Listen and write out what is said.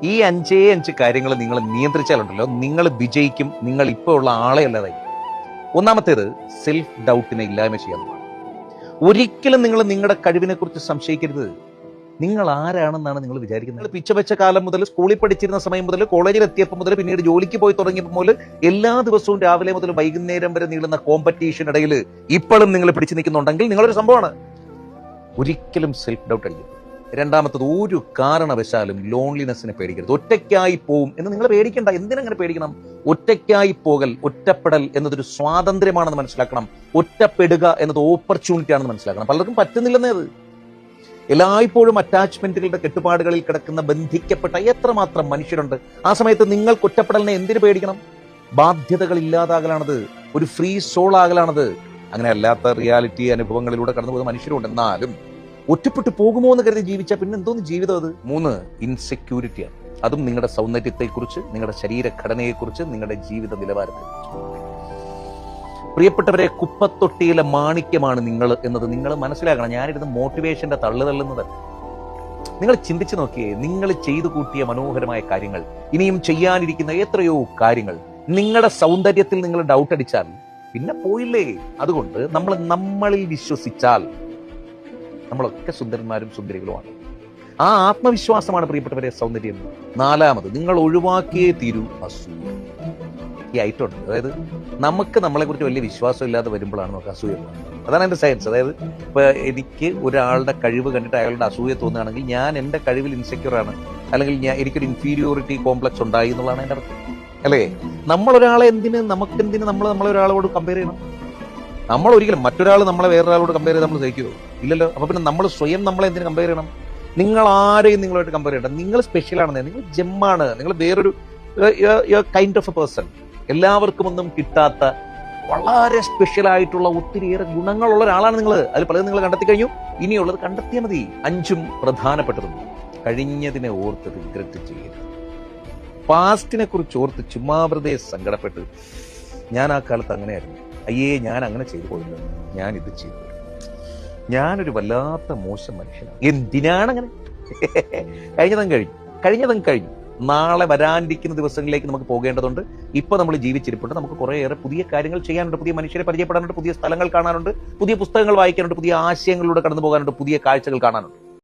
ഈ അഞ്ചേ അഞ്ച് കാര്യങ്ങൾ നിങ്ങൾ നിയന്ത്രിച്ചാലുണ്ടല്ലോ, നിങ്ങൾ വിജയിക്കും. നിങ്ങൾ ഇപ്പോൾ ഉള്ള ആളെ അല്ലാതായി. ഒന്നാമത്തേത്, സെൽഫ് ഡൗട്ടിനെ ഇല്ലായ്മ ചെയ്യാവുന്നതാണ്. ഒരിക്കലും നിങ്ങൾ നിങ്ങളുടെ കഴിവിനെ കുറിച്ച് സംശയിക്കരുത്. നിങ്ങൾ ആരാണെന്നാണ് നിങ്ങൾ വിചാരിക്കുന്നത്. പിച്ച വെച്ച കാലം മുതൽ, സ്കൂളിൽ പഠിച്ചിരുന്ന സമയം മുതൽ, കോളേജിൽ എത്തിയപ്പോൾ മുതൽ, പിന്നീട് ജോലിക്ക് പോയി തുടങ്ങിയപ്പോൾ മുതൽ എല്ലാ ദിവസവും രാവിലെ മുതൽ വൈകുന്നേരം വരെ നീളുന്ന കോമ്പറ്റീഷൻ ഇടയിൽ ഇപ്പോഴും നിങ്ങൾ പിടിച്ചു നിൽക്കുന്നുണ്ടെങ്കിൽ നിങ്ങളൊരു സംഭവമാണ്. ഒരിക്കലും സെൽഫ് ഡൗട്ട് അടിക്കരുത്. രണ്ടാമത്തത്, ഒരു കാരണവശാലും ലോൺലിനെസ്സിനെ പേടിക്കരുത്. ഒറ്റയ്ക്കായി പോവും എന്ന് നിങ്ങൾ പേടിക്കണ്ട. എന്തിനങ്ങനെ പേടിക്കണം? ഒറ്റയ്ക്കായി പോകൽ, ഒറ്റപ്പെടൽ എന്നതൊരു സ്വാതന്ത്ര്യമാണെന്ന് മനസ്സിലാക്കണം. ഒറ്റപ്പെടുക എന്നത് ഓപ്പർച്യൂണിറ്റി ആണെന്ന് മനസ്സിലാക്കണം. പലർക്കും പറ്റുന്നില്ലെന്നേ അത്. എല്ലായ്പ്പോഴും അറ്റാച്ച്മെന്റുകളുടെ കെട്ടുപാടുകളിൽ കിടക്കുന്ന, ബന്ധിക്കപ്പെട്ട എത്രമാത്രം മനുഷ്യരുണ്ട്. ആ സമയത്ത് നിങ്ങൾക്ക് ഒറ്റപ്പെടലിനെ എന്തിനു പേടിക്കണം? ബാധ്യതകൾ ഇല്ലാതാകലാണത്, ഒരു ഫ്രീ സോൾ ആകലാണത്. അങ്ങനെ അല്ലാത്ത റിയാലിറ്റി അനുഭവങ്ങളിലൂടെ കടന്നു പോകുന്ന മനുഷ്യരുണ്ട്. എന്നാലും ഒറ്റപ്പെട്ടു പോകുമോ എന്ന് കരുതി ജീവിച്ചാൽ പിന്നെ എന്തോന്ന് ജീവിതം അത്? 3, ഇൻസെക്യൂരിറ്റിയാണ്. അതും നിങ്ങളുടെ സൗന്ദര്യത്തെക്കുറിച്ച്, നിങ്ങളുടെ ശരീരഘടനയെക്കുറിച്ച്, നിങ്ങളുടെ ജീവിത നിലവാരത്തെക്കുറിച്ച്. പ്രിയപ്പെട്ടവരെ, കുപ്പത്തൊട്ടിയിലെ മാണിക്യമാണ് നിങ്ങൾ എന്നത് നിങ്ങൾ മനസ്സിലാക്കണം. ഞാനിരുന്ന് മോട്ടിവേഷന്റെ തള്ളുതള്ളുന്നത്. നിങ്ങൾ ചിന്തിച്ചു നോക്കിയേ, നിങ്ങൾ ചെയ്തു കൂട്ടിയ മനോഹരമായ കാര്യങ്ങൾ, ഇനിയും ചെയ്യാനിരിക്കുന്ന എത്രയോ കാര്യങ്ങൾ, നിങ്ങളുടെ സൗന്ദര്യത്തിൽ നിങ്ങൾ ഡൗട്ട് അടിച്ചാൽ പിന്നെ പോയില്ലേ. അതുകൊണ്ട് നമ്മളിൽ വിശ്വസിച്ചാൽ നമ്മളൊക്കെ സുന്ദരന്മാരും സുന്ദരികളുമാണ്. ആ ആത്മവിശ്വാസമാണ് പ്രിയപ്പെട്ടവരെ സൗന്ദര്യം. 4, നിങ്ങൾ ഒഴിവാക്കിയേ തീരൂ അസൂയ. ഈ ഐറ്റം ഉണ്ട്. അതായത് നമുക്ക് നമ്മളെ കുറിച്ച് വലിയ വിശ്വാസം ഇല്ലാതെ വരുമ്പോഴാണ് നമുക്ക് അസൂയ. അതാണ് എൻ്റെ സയൻസ്. അതായത് ഇപ്പൊ എനിക്ക് ഒരാളുടെ കഴിവ് കണ്ടിട്ട് അയാളുടെ അസൂയ തോന്നുകയാണെങ്കിൽ ഞാൻ എൻ്റെ കഴിവിൽ ഇൻസെക്യൂർ ആണ്, അല്ലെങ്കിൽ എനിക്കൊരു ഇൻഫീരിയോറിറ്റി കോംപ്ലക്സ് ഉണ്ടായി എന്നുള്ളതാണ് എൻ്റെ അർത്ഥം, അല്ലേ? നമ്മളൊരാളെ നമുക്കെന്തിന് നമ്മളൊരാളോട് കമ്പയർ ചെയ്യണം? നമ്മൾ ഒരിക്കലും മറ്റൊരാൾ നമ്മളെ വേറൊരാളോട് കമ്പയർ ചെയ്ത് നമ്മൾ സഹിക്കുമോ? ഇല്ലല്ലോ. അപ്പൊ പിന്നെ നമ്മൾ സ്വയം നമ്മളെ എന്തിനു കമ്പയർ ചെയ്യണം? നിങ്ങൾ ആരെയും നിങ്ങളായിട്ട് കമ്പയർ ചെയ്യണ്ട. നിങ്ങൾ സ്പെഷ്യൽ ആണെന്ന്, നിങ്ങൾ ജെമ്മാണ്, നിങ്ങൾ വേറൊരു കൈൻഡ് ഓഫ് എ പേഴ്സൺ. എല്ലാവർക്കും ഒന്നും കിട്ടാത്ത വളരെ സ്പെഷ്യൽ ആയിട്ടുള്ള ഒത്തിരിയേറെ ഗുണങ്ങളുള്ള ഒരാളാണ് നിങ്ങൾ. അതിൽ പലതും നിങ്ങൾ കണ്ടെത്തി കഴിഞ്ഞു. ഇനിയുള്ളത് കണ്ടെത്തിയാൽ മതി. 5 പ്രധാനപ്പെട്ടതും, കഴിഞ്ഞതിനെ ഓർത്ത് റിഗ്രറ്റ് ചെയ്യരുത്. പാസ്റ്റിനെ കുറിച്ച് ഓർത്ത് ചുമ്മാ വെറുതെ സങ്കടപ്പെട്ട് ഞാൻ ആ കാലത്ത് അങ്ങനെയായിരുന്നു, അയ്യേ ഞാൻ അങ്ങനെ ചെയ്തു പോയില്ല, ഞാൻ ഇത് ചെയ്തു, ഞാനൊരു വല്ലാത്ത മോശം മനുഷ്യനാണ്, എന്തിനാണങ്ങനെ? കഴിഞ്ഞതും കഴിഞ്ഞു. നാളെ വരാനിരിക്കുന്ന ദിവസങ്ങളിലേക്ക് നമുക്ക് പോകേണ്ടതുണ്ട്. ഇപ്പൊ നമ്മൾ ജീവിച്ചിരിപ്പുണ്ട്. നമുക്ക് കുറേയേറെ പുതിയ കാര്യങ്ങൾ ചെയ്യാനുണ്ട്, പുതിയ മനുഷ്യരെ പരിചയപ്പെടാനുണ്ട്, പുതിയ സ്ഥലങ്ങൾ കാണാനുണ്ട്, പുതിയ പുസ്തകങ്ങൾ വായിക്കാനുണ്ട്, പുതിയ ആശയങ്ങളിലൂടെ കടന്നു പോകാനുണ്ട്, പുതിയ കാഴ്ചകൾ കാണാനുണ്ട്.